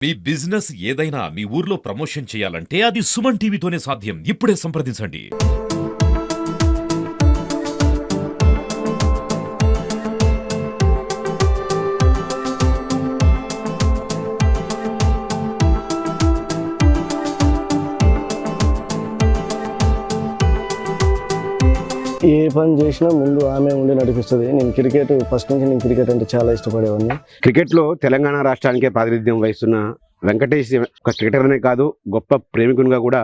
మీ business ఏదైనా మీ ఊర్లో promotion చేయాలంటే అది సుమన్ టీవీతోనే సాధ్యం. ఇప్పుడే సంప్రదించండి. ఏ పని చేసినా ముందు ఆమె ఉండి నడిపిస్తుంది. నేను క్రికెట్ ఫస్ట్ నుంచి నేను క్రికెట్ అంటే చాలా ఇష్టపడేవాడిని. క్రికెట్లో తెలంగాణ రాష్ట్రానికే ప్రాతినిధ్యం వహిస్తున్న వెంకటేష్ ఒక క్రికెటర్నే కాదు, గొప్ప ప్రేమికునిగా కూడా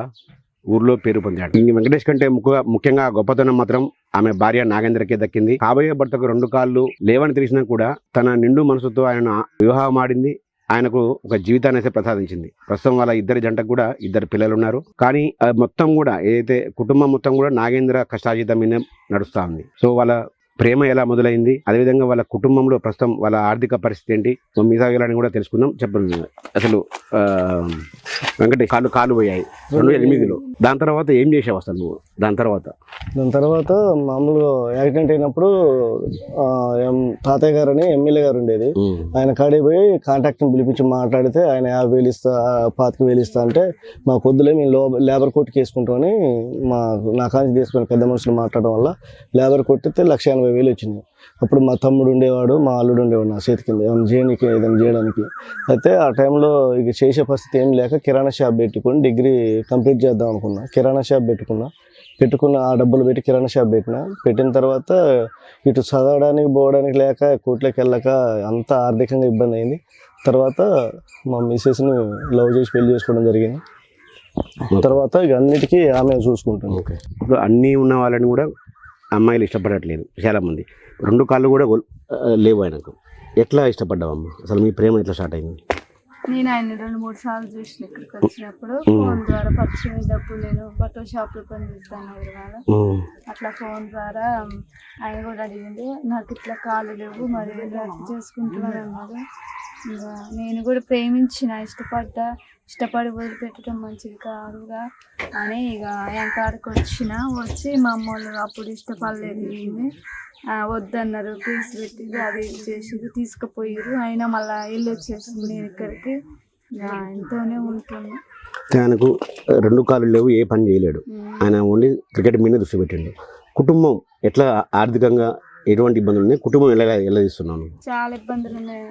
ఊర్లో పేరు పొందాడు. ఈ వెంకటేష్ కంటే ముఖ్యంగా గొప్పతనం మాత్రం ఆమె భార్య నాగేంద్రకే దక్కింది. కాబోయే భర్తకు 2 కాళ్ళు లేవని తెలిసినా కూడా తన నిండు మనసుతో ఆయన వివాహం ఆడింది. ఆయనకు ఒక జీవితాన్ని అయితే ప్రసాదించింది. ప్రస్తుతం వాళ్ళ ఇద్దరి జంటకు కూడా 2 పిల్లలు ఉన్నారు. కానీ మొత్తం కూడా ఏదైతే కుటుంబం మొత్తం కూడా నాగేంద్ర కష్టార్జితం మీద నడుస్తూ ఉంది. సో వాళ్ళ ప్రేమ ఎలా మొదలైంది, అదేవిధంగా వాళ్ళ కుటుంబంలో ప్రస్తుతం వాళ్ళ ఆర్థిక పరిస్థితి ఏంటి, మిగతా వివరాన్ని కూడా తెలుసుకుందాం. చెప్పండి, అసలు వెంకటేష్ కాళ్ళు పోయాయి 2008లో. దాని తర్వాత ఏం చేసావు అసలు నువ్వు? దాని తర్వాత మామూలుగా యాక్సిడెంట్ అయినప్పుడు తాతయ్య గారు అని ఎమ్మెల్యే గారు ఉండేది. ఆయన కాడికి పోయి కాంట్రాక్ట్ని పిలిపించి మాట్లాడితే ఆయన 50,000 ఇస్తా, 25,000 ఇస్తా అంటే మా కొద్దులే మేము లేబర్ కోర్టుకి వేసుకుంటామని నా కాంచి తీసుకుని పెద్ద మనుషులు మాట్లాడడం వల్ల లేబర్ కొట్టితే 1,80,000 వచ్చింది. అప్పుడు మా తమ్ముడు ఉండేవాడు, మా అల్లుడు ఉండేవాడు నా చేతి కింద ఏదైనా చేయడానికి. అయితే ఆ టైంలో ఇక చేసే పరిస్థితి ఏం లేక కిరాణా షాప్ పెట్టుకొని డిగ్రీ కంప్లీట్ చేద్దాం అనుకున్నా. కిరాణా షాప్ పెట్టుకున్న ఆ డబ్బులు పెట్టి కిరాణా షాప్ పెట్టిన తర్వాత ఇటు చదవడానికి పోవడానికి లేక కోట్లోకి వెళ్ళక అంత ఆర్థికంగా ఇబ్బంది అయింది. తర్వాత మా మిస్సెస్ని లవ్ చేసి పెళ్లి చేసుకోవడం జరిగింది. తర్వాత ఇక అన్నిటికీ ఆమె చూసుకుంటుంది. ఇప్పుడు అన్నీ ఉన్న వాళ్ళని కూడా అమ్మాయిలు ఇష్టపడట్లేదు చాలామంది. 2 కాళ్ళు కూడా లేవు ఆయనకు. ఎట్లా ఇష్టపడ్డావమ్మా? అసలు మీ ప్రేమ ఎట్లా స్టార్ట్ అయింది? నేను ఆయన 2-3 సార్లు చూసిన. ఇక్కడికి వచ్చినప్పుడు ఫోన్ ద్వారా పరిచయం అయినప్పుడు నేను బట్టల షాప్లో పనిచేస్తాను హైదరాబాద్. అట్లా ఫోన్ ద్వారా ఆయన కూడా అడిగింది, నాకు ఇట్లా కాళ్ళు లేవు, మరి చేసుకుంటున్నాను అన్నారు. ఇంకా నేను కూడా ప్రేమించిన, ఇష్టపడి వదిలిపెట్టడం మంచిది కాదుగా అని ఇక ఆయన కాడికి వచ్చి మా అమ్మ వాళ్ళు అప్పుడు ఇష్టపడలేదు, వద్దన్నారు, కేసు పెట్టి అది చేసి తీసుకుపోయారు. అయినా మళ్ళీ ఇల్లు వచ్చేసింది. నేను ఇక్కడికి ఆయనతోనే ఉంటున్నా. ఆయనకు 2 కాళ్ళు లేవు, ఏ పని చేయలేడు. ఆయన ఓన్లీ క్రికెట్ మీద దృష్టి పెట్టండి. కుటుంబం ఎట్లా ఆర్థికంగా ఎటువంటి ఇబ్బందులు ఉన్నాయి? కుటుంబం ఎలా తీస్తున్నాను? చాలా ఇబ్బందులు ఉన్నాయి.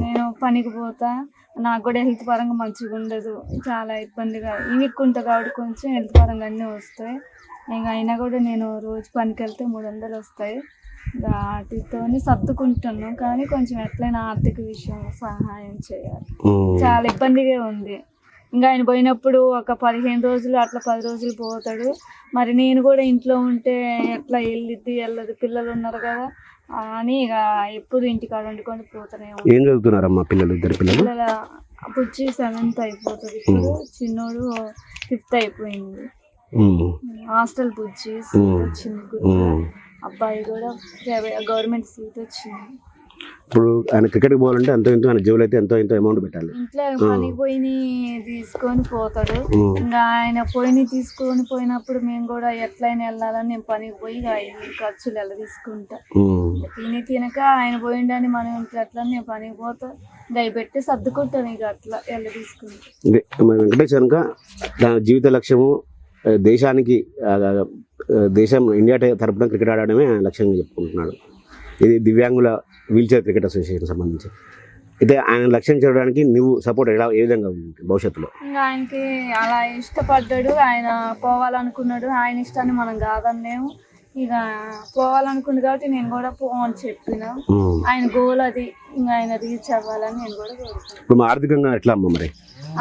నేను పనికి పోతా, నాకు కూడా హెల్త్ పరంగా మంచిగా ఉండదు, చాలా ఇబ్బందిగా ఇవిక్కుంటా కాబట్టి కొంచెం హెల్త్ పరంగా అన్నీ వస్తాయి. ఇంకా అయినా కూడా నేను రోజు పనికి వెళ్తే 300 వస్తాయి. వాటితోనే సర్దుకుంటున్నాను. కానీ కొంచెం ఎట్లయినా ఆర్థిక విషయంలో సహాయం చేయాలి. చాలా ఇబ్బందిగా ఉంది. ఇంకా ఆయన పోయినప్పుడు ఒక 15 రోజులు అట్లా 10 రోజులు పోతాడు. మరి నేను కూడా ఇంట్లో ఉంటే ఎట్లా వెళ్ళదు, పిల్లలు ఉన్నారు కదా అని ఇక ఎప్పుడు ఇంటికాడ వండుకొని పోతానే. ఏం చదువుతున్నారమ్మా పిల్లలు? 2 పిల్లలు. బుజ్జి 7th అయిపోతుంది, ఇప్పుడు చిన్నోడు 5th అయిపోయింది. హాస్టల్ బుజ్జి వచ్చింది. అబ్బాయి కూడా గవర్నమెంట్ సీట్ వచ్చింది. ఇప్పుడు ఆయన క్రికెట్కి పోవాలంటే ఎంతో ఆయన జేబులో అయితే ఎంతో అమౌంట్ పెట్టాలి. ఇంట్లో పనికి తీసుకొని పోతాడు. ఇంకా ఆయన తీసుకొని పోయినప్పుడు మేము కూడా ఎట్లయినా వెళ్ళాలని నేను పనికి పోయి ఖర్చులు ఎలా తీసుకుంటా. తినక ఆయన పోయిండని మనం ఇంట్లో ఎట్లా నేను పనికి పోతా, దయపెట్టి సర్దుకుంటాను. ఇక అట్లా ఎలా తీసుకుంటా. వెంకటేష్ కనుక తన జీవిత లక్ష్యము దేశం ఇండియా తరపున క్రికెట్ ఆడడమే లక్ష్యంగా చెప్పుకుంటున్నాడు. ఇది దివ్యాంగుల వీల్చైర్ క్రికెట్ అసోసియేషన్ సంబంధించి. అయితే ఆయన లక్ష్యం చేయడానికి నువ్వు సపోర్ట్ ఏ విధంగా ఉంది భవిష్యత్తులో? ఇంకా ఆయనకి అలా ఇష్టపడ్డాడు, ఆయన పోవాలనుకున్నాడు. ఆయన ఇష్టాన్ని మనం కాదన్నాము. ఇక పోవాలనుకుంది కాబట్టి నేను కూడా పోవని చెప్పిన. ఆయన గోల్ అది, ఇంకా ఆయన రీచ్ అవ్వాలని నేను కూడా కోరుతున్నాను. ఇప్పుడు ఆర్థికంగా ఎట్లా అమ్మ? మరి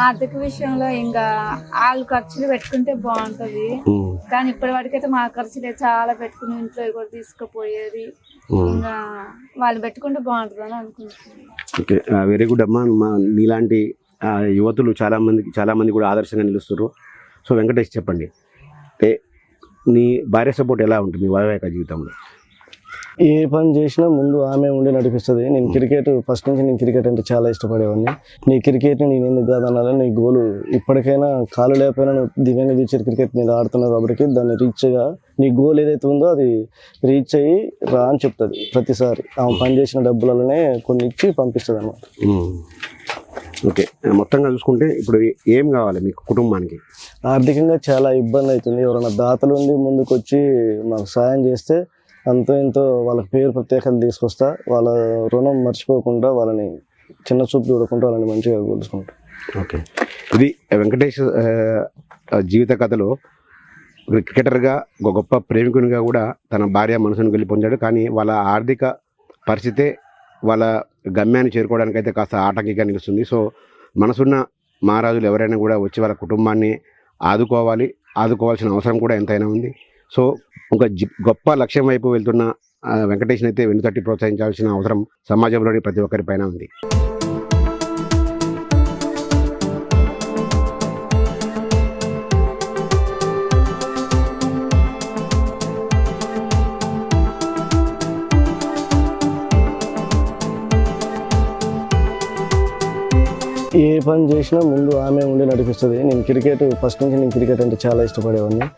ఆర్థిక విషయంలో ఇంకా వాళ్ళు ఖర్చులు పెట్టుకుంటే బాగుంటది. కానీ ఇప్పటి వరకైతే మా ఖర్చులే చాలా పెట్టుకుని ఇంట్లో కూడా తీసుకుపోయేది. ఇంకా వాళ్ళు పెట్టుకుంటే బాగుంటుంది అని అనుకుంటున్నాను. ఓకే, వెరీ గుడ్ అమ్మా. నీలాంటి యువతులు చాలా మంది కూడా ఆదర్శంగా నిలుస్తారు. సో వెంకటేష్, చెప్పండి, నీ భార్య సపోర్ట్ ఎలా ఉంటుంది మీ వైవాహిక జీవితంలో? ఏ పని చేసినా ముందు ఆమె ఉండి నడిపిస్తుంది. నేను క్రికెట్ ఫస్ట్ నుంచి నేను క్రికెట్ అంటే చాలా ఇష్టపడేవాడిని. నీ క్రికెట్ని నేను ఎందుకు కాదనాలని, నీ గోలు ఇప్పటికైనా కాలు లేకపోయినా నువ్వు దివ్యంగా తీర్చే క్రికెట్ మీద ఆడుతున్నావు కాబట్టి దాన్ని రీచ్గా నీ గోల్ ఏదైతే ఉందో అది రీచ్ అయ్యి రా అని చెప్తుంది ప్రతిసారి. ఆమె పని చేసిన డబ్బులలోనే కొన్ని ఇచ్చి పంపిస్తుంది అన్నమాట. ఓకే, మొత్తంగా చూసుకుంటే ఇప్పుడు ఏం కావాలి మీకు కుటుంబానికి? ఆర్థికంగా చాలా ఇబ్బంది అవుతుంది. ఎవరైనా దాతలు ఉండి ముందుకు వచ్చి మాకు సాయం చేస్తే అంతో ఎంతో వాళ్ళకి పేరు ప్రత్యేకత తీసుకొస్తా. వాళ్ళ రుణం మర్చిపోకుండా, వాళ్ళని చిన్న చూపు చూడకుండా వాళ్ళని మంచిగా కొలుసుకుంటా. ఓకే, ఇది వెంకటేష్ జీవిత కథలో క్రికెటర్గా ఒక గొప్ప ప్రేమికునిగా కూడా తన భార్య మనసును గెలిపొందాడు. కానీ వాళ్ళ ఆర్థిక పరిస్థితే వాళ్ళ గమ్యాన్ని చేరుకోవడానికైతే కాస్త ఆటంకిగా నిలుస్తుంది. సో మనసున్న మహారాజులు ఎవరైనా కూడా వచ్చి వాళ్ళ కుటుంబాన్ని ఆదుకోవాల్సిన అవసరం కూడా ఎంతైనా ఉంది. సో ఒక గొప్ప లక్ష్యం వైపు వెళ్తున్న వెంకటేష్ని అయితే వెన్నుతట్టి ప్రోత్సహించాల్సిన అవసరం సమాజంలోని ప్రతి ఒక్కరిపైన ఉంది. ఏ పని చేసినా ముందు ఆమె ఉండి నడిపిస్తుంది. నేను క్రికెట్ ఫస్ట్ నుంచి నేను క్రికెట్ అంటే చాలా ఇష్టపడేవాడిని.